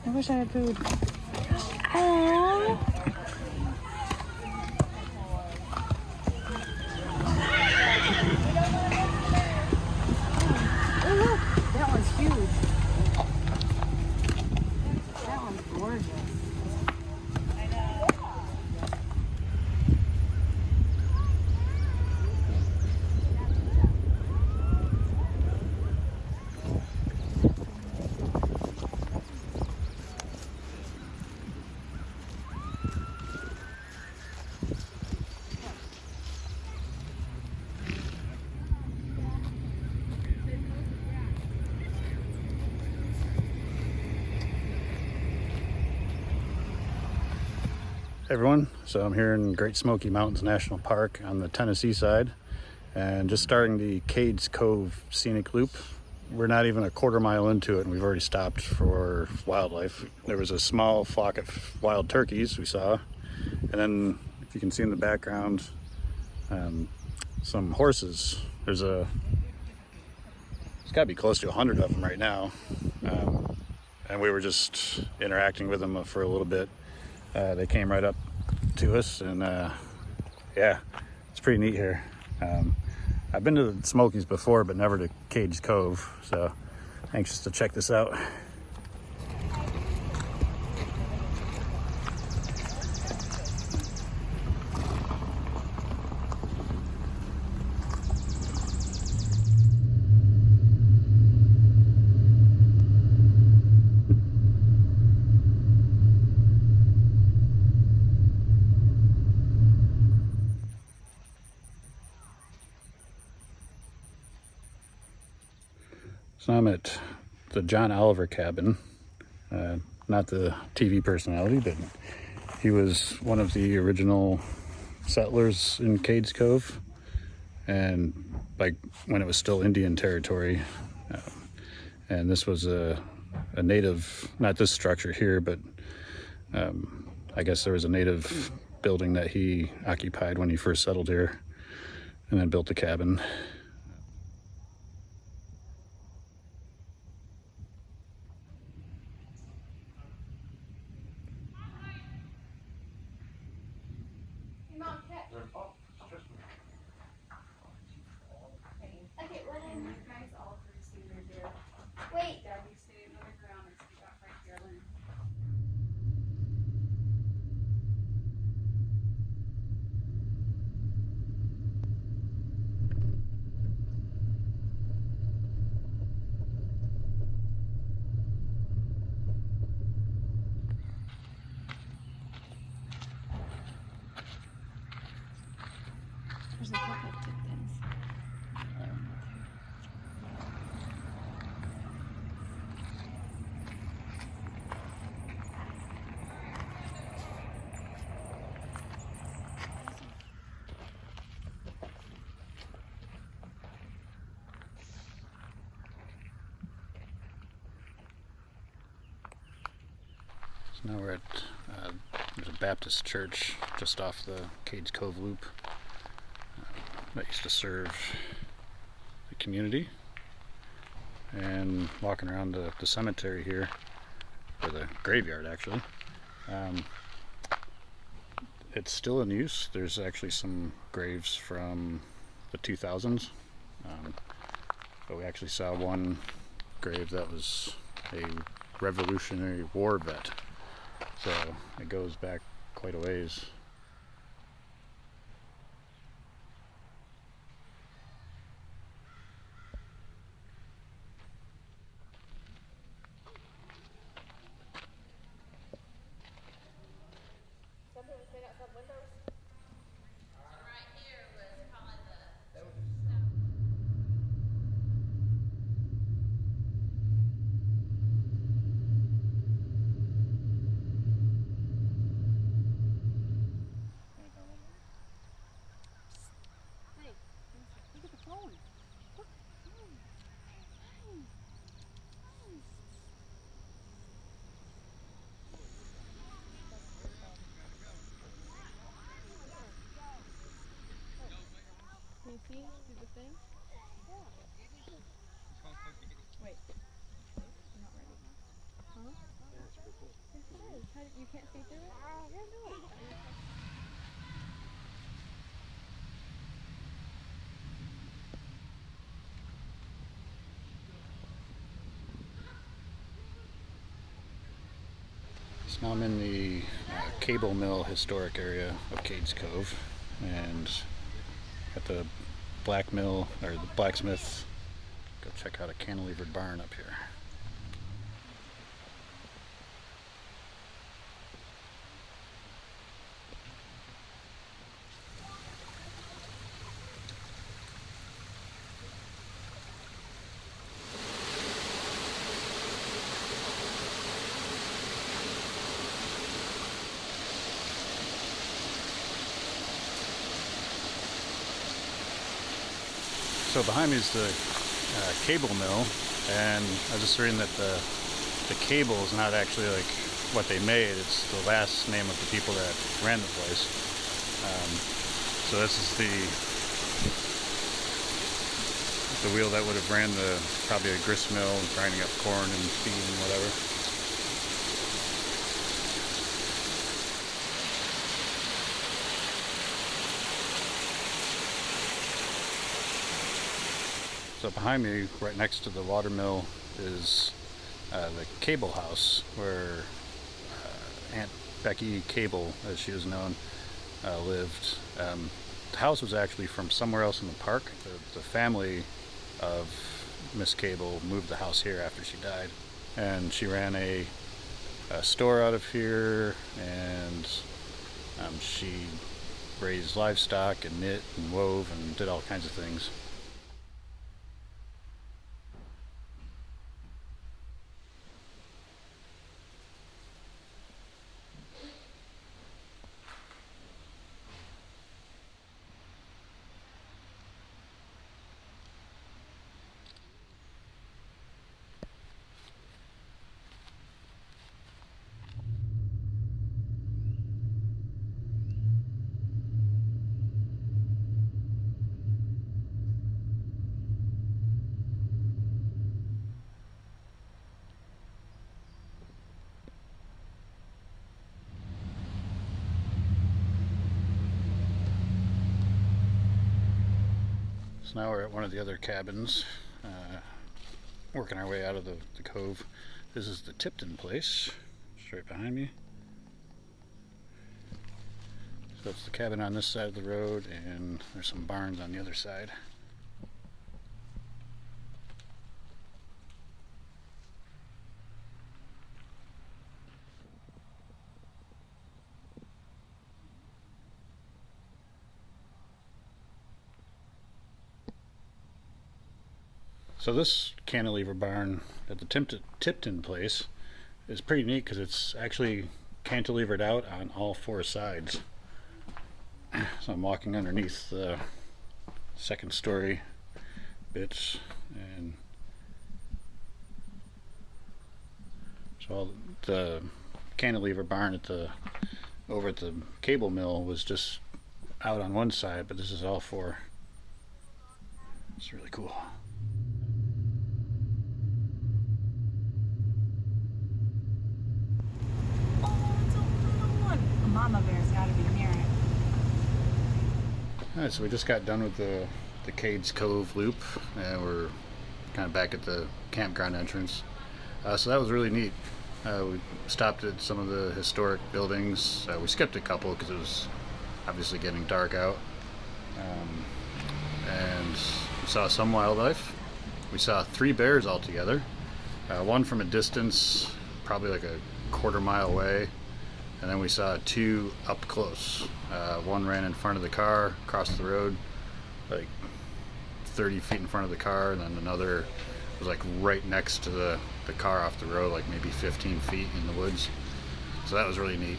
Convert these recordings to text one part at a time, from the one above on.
I wish I had food. Aww. Oh, look. That one's huge. That one's gorgeous. Hey everyone, so I'm here in Great Smoky Mountains National Park on the Tennessee side and just starting the Cades Cove scenic loop. We're not even a quarter mile into it and we've already stopped for wildlife. There was a small flock of wild turkeys we saw, and then if you can see in the background some horses. There's got to be close to 100 of them right now, and we were just interacting with them for a little bit. They came right up to us, and yeah, it's pretty neat here. I've been to the Smokies before, but never to Cades Cove, so anxious to check this out. So I'm at the John Oliver cabin, not the TV personality, but he was one of the original settlers in Cades Cove, and like when it was still Indian territory. And this was a native, not this structure here, but I guess there was a native building that he occupied when he first settled here and then built the cabin. Wait. There's a couple of chickens. So now we're at there's a Baptist church just off the Cades Cove loop that used to serve the community. And walking around the cemetery here, or the graveyard actually, it's still in use. There's actually some graves from the 2000s, but we actually saw one grave that was a Revolutionary War vet. So it goes back quite a ways. Can you see? Do the thing? Wait. I'm not ready. Huh? You can't see through it? Yeah, no. So now I'm in the cable mill historic area of Cades Cove, and at the black mill, or the blacksmith. Go check out a cantilevered barn up here. So behind me is the cable mill, and I was just reading that the cable is not actually like what they made. It's the last name of the people that ran the place. So this is the wheel that would have ran probably a grist mill, grinding up corn and feed and whatever. So behind me, right next to the water mill, is the cable house where Aunt Becky Cable, as she was known, lived. The house was actually from somewhere else in the park. The family of Miss Cable moved the house here after she died, and she ran a store out of here, and she raised livestock and knit and wove and did all kinds of things. So now we're at one of the other cabins, working our way out of the cove. This is the Tipton place, straight behind me. So it's the cabin on this side of the road, and there's some barns on the other side. So this cantilever barn at the Tipton place is pretty neat because it's actually cantilevered out on all four sides. So I'm walking underneath the second story bits, and so all the cantilever barn over at the cable mill was just out on one side, but this is all four. It's really cool. Mama bear's got to be near it. Alright, so we just got done with the Cades Cove loop, and we're kind of back at the campground entrance. So that was really neat. We stopped at some of the historic buildings. We skipped a couple because it was obviously getting dark out. And we saw some wildlife. We saw 3 bears altogether. One from a distance, probably like a quarter-mile away. And then we saw 2 up close. One ran in front of the car, across the road, like 30 feet in front of the car, and then another was like right next to the car off the road, like maybe 15 feet in the woods. So that was really neat.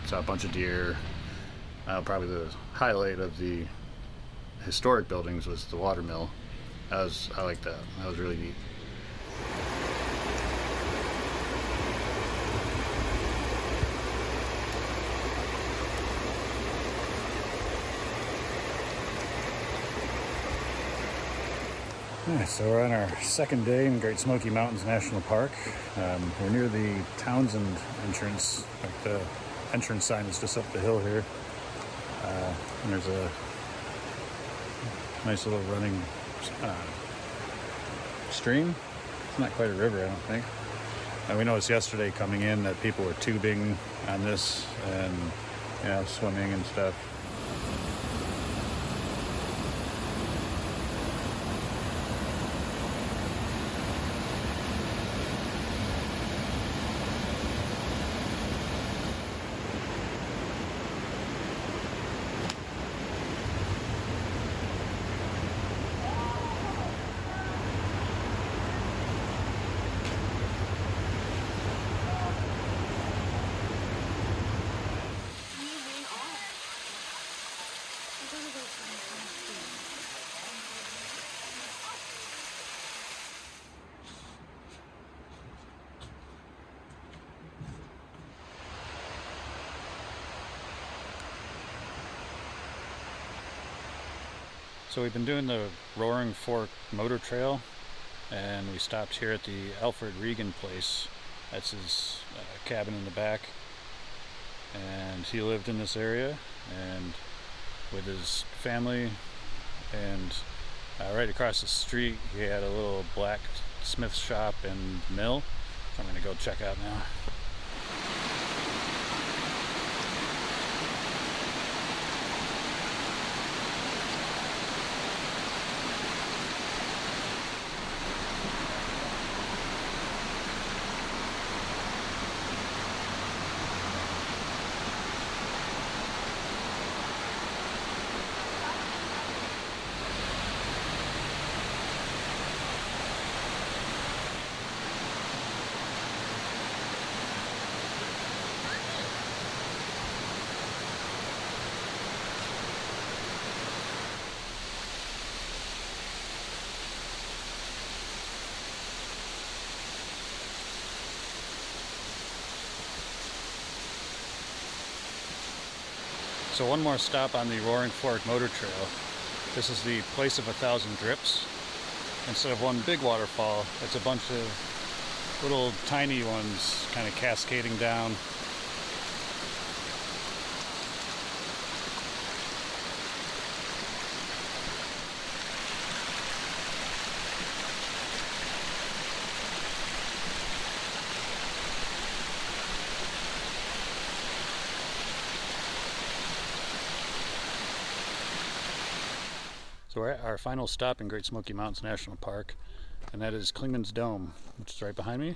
Saw a bunch of deer. Probably the highlight of the historic buildings was the water mill. I like that. That was really neat. Alright, so we're on our second day in Great Smoky Mountains National Park. We're near the Townsend entrance. Like the entrance sign is just up the hill here. And there's a nice little running stream. It's not quite a river, I don't think. We noticed yesterday coming in that people were tubing on this and swimming and stuff. So we've been doing the Roaring Fork Motor Trail, and we stopped here at the Alfred Regan place. That's his cabin in the back, and he lived in this area and with his family, and right across the street he had a little blacksmith shop and mill. So I'm going to go check out now. So one more stop on the Roaring Fork Motor Trail. This is the Place of 1,000 Drips. Instead of one big waterfall, it's a bunch of little tiny ones kind of cascading down. So we're at our final stop in Great Smoky Mountains National Park, and that is Clingmans Dome, which is right behind me.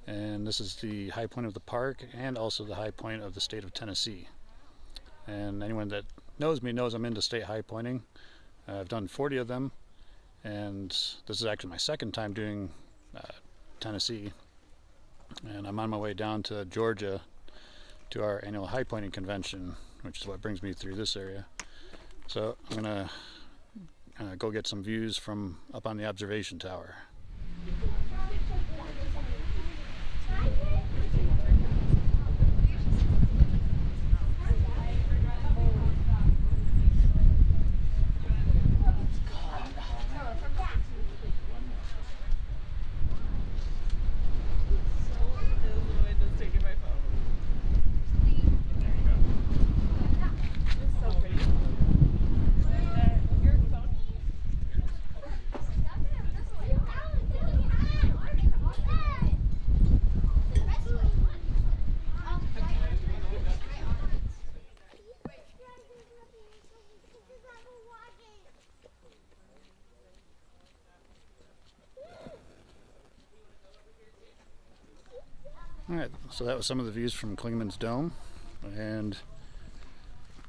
And this is the high point of the park and also the high point of the state of Tennessee. And anyone that knows me knows I'm into state high pointing. I've done 40 of them, and this is actually my second time doing Tennessee. And I'm on my way down to Georgia to our annual high pointing convention, which is what brings me through this area. So I'm gonna go get some views from up on the observation tower. Alright, so that was some of the views from Clingmans Dome, and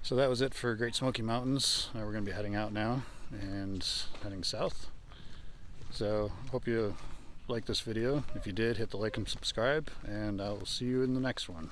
so that was it for Great Smoky Mountains. We're going to be heading out now and heading south. So hope you liked this video. If you did, hit the like and subscribe, and I will see you in the next one.